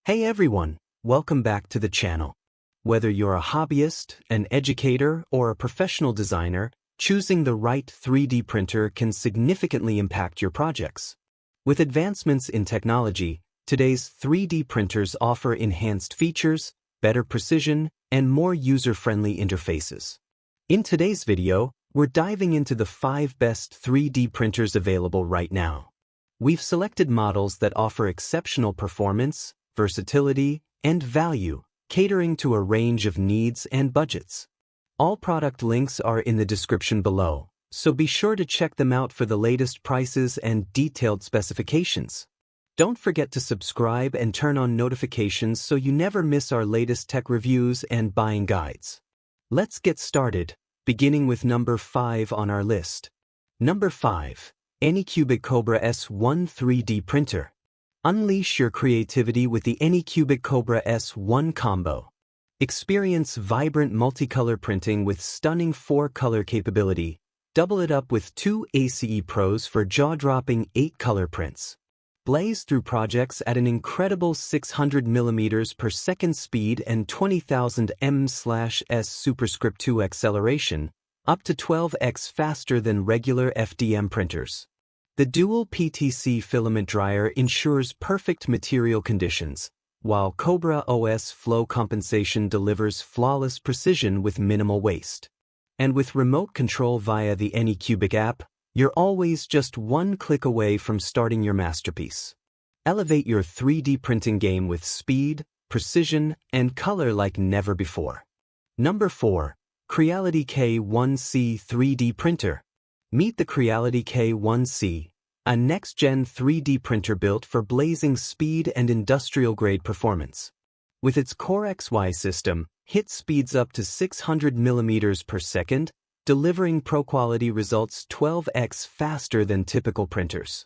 Hey everyone, welcome back to the channel. Whether you're a hobbyist, an educator, or a professional designer, choosing the right 3D printer can significantly impact your projects. With advancements in technology, today's 3D printers offer enhanced features, better precision, and more user-friendly interfaces. In today's video, we're diving into the 5 best 3D printers available right now. We've selected models that offer exceptional performance, versatility, and value, catering to a range of needs and budgets. All product links are in the description below, so be sure to check them out for the latest prices and detailed specifications. Don't forget to subscribe and turn on notifications so you never miss our latest tech reviews and buying guides. Let's get started, beginning with number 5 on our list. Number 5. Anycubic Cobra S1 3D Printer. Unleash your creativity with the Anycubic Cobra S1 combo. Experience vibrant multicolor printing with stunning 4-color capability. Double it up with 2 ACE Pros for jaw-dropping 8-color prints. Blaze through projects at an incredible 600 mm per second speed and 20,000 ms/s superscript 2 acceleration, up to 12x faster than regular FDM printers. The dual PTC filament dryer ensures perfect material conditions, while Cobra OS flow compensation delivers flawless precision with minimal waste. And with remote control via the Anycubic app, you're always just one click away from starting your masterpiece. Elevate your 3D printing game with speed, precision, and color like never before. Number 4. Creality K1C 3D Printer. Meet the Creality K1C, a next-gen 3D printer built for blazing speed and industrial-grade performance. With its Core XY system, hit speeds up to 600 mm per second, delivering pro-quality results 12x faster than typical printers.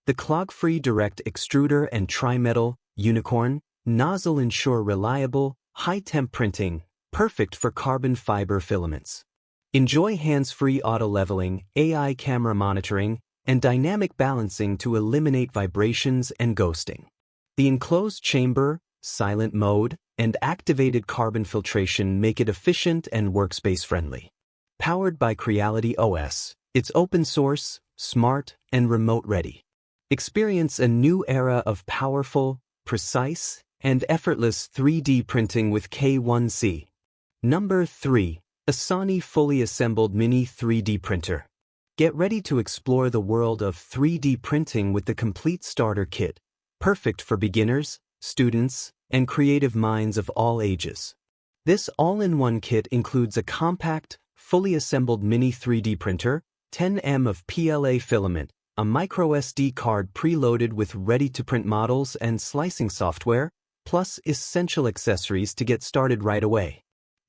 The clog-free direct extruder and tri-metal, unicorn, nozzle ensure reliable, high-temp printing, perfect for carbon fiber filaments. Enjoy hands-free auto-leveling, AI camera monitoring, and dynamic balancing to eliminate vibrations and ghosting. The enclosed chamber, silent mode, and activated carbon filtration make it efficient and workspace-friendly. Powered by Creality OS, it's open source, smart, and remote-ready. Experience a new era of powerful, precise, and effortless 3D printing with K1C. Number 3. Asani Fully Assembled Mini 3D Printer. Get ready to explore the world of 3D printing with the complete starter kit, perfect for beginners, students, and creative minds of all ages. This all-in-one kit includes a compact, fully assembled mini 3D printer, 10 mm of PLA filament, a microSD card preloaded with ready-to-print models and slicing software, plus essential accessories to get started right away.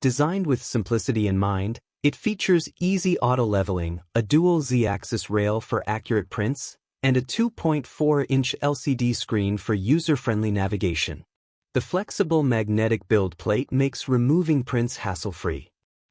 Designed with simplicity in mind, it features easy auto-leveling, a dual Z-axis rail for accurate prints, and a 2.4-inch LCD screen for user-friendly navigation. The flexible magnetic build plate makes removing prints hassle-free.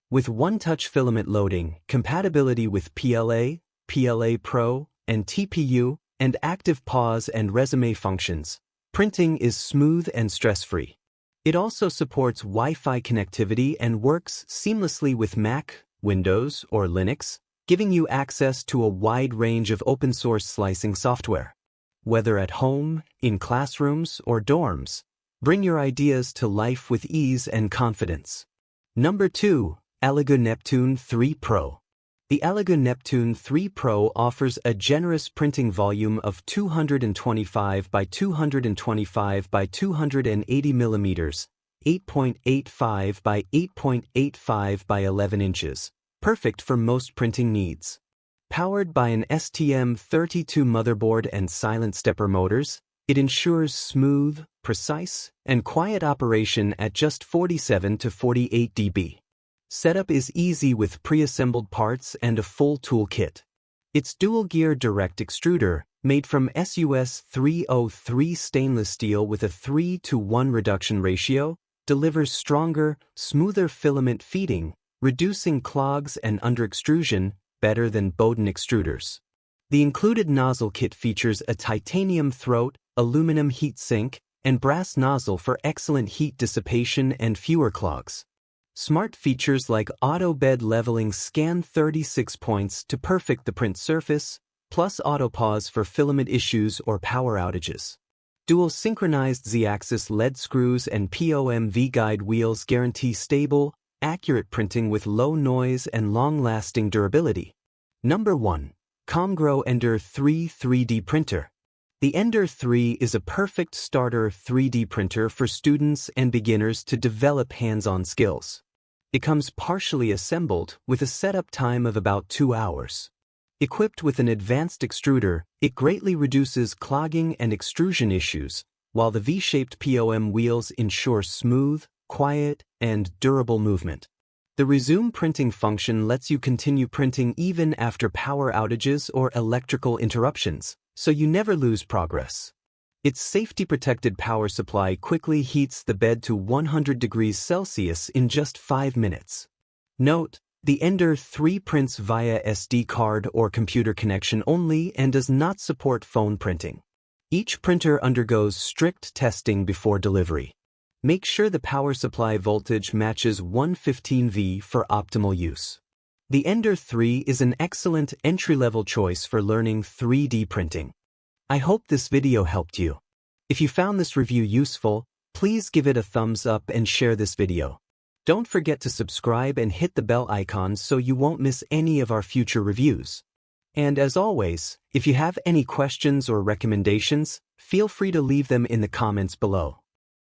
With one-touch filament loading, compatibility with PLA, PLA Pro, and TPU, and active pause and resume functions, printing is smooth and stress-free. It also supports Wi-Fi connectivity and works seamlessly with Mac, Windows, or Linux, giving you access to a wide range of open-source slicing software. Whether at home, in classrooms, or dorms, bring your ideas to life with ease and confidence. Number 2. Elegoo Neptune 3 Pro. The Elegoo Neptune 3 Pro offers a generous printing volume of 225 by 225 by 280 mm, 8.85 by 8.85 by 11 inches, perfect for most printing needs. Powered by an STM32 motherboard and silent stepper motors, it ensures smooth, precise, and quiet operation at just 47 to 48 dB. Setup is easy with pre-assembled parts and a full toolkit. Its dual-gear direct extruder, made from SUS 303 stainless steel with a 3:1 reduction ratio, delivers stronger, smoother filament feeding, reducing clogs and under-extrusion better than Bowden extruders. The included nozzle kit features a titanium throat, aluminum heat sink, and brass nozzle for excellent heat dissipation and fewer clogs. Smart features like auto bed leveling scan 36 points to perfect the print surface, plus auto pause for filament issues or power outages. Dual synchronized Z-axis LED screws and POM V-guide wheels guarantee stable, accurate printing with low noise and long-lasting durability. Number 1. Comgrow Ender 3 3D Printer. The Ender 3 is a perfect starter 3D printer for students and beginners to develop hands-on skills. It comes partially assembled with a setup time of about 2 hours. Equipped with an advanced extruder, it greatly reduces clogging and extrusion issues, while the V-shaped POM wheels ensure smooth, quiet, and durable movement. The resume printing function lets you continue printing even after power outages or electrical interruptions, so you never lose progress. Its safety-protected power supply quickly heats the bed to 100 degrees Celsius in just 5 minutes. Note, the Ender 3 prints via SD card or computer connection only and does not support phone printing. Each printer undergoes strict testing before delivery. Make sure the power supply voltage matches 115V for optimal use. The Ender 3 is an excellent entry-level choice for learning 3D printing. I hope this video helped you. If you found this review useful, please give it a thumbs up and share this video. Don't forget to subscribe and hit the bell icon so you won't miss any of our future reviews. And as always, if you have any questions or recommendations, feel free to leave them in the comments below.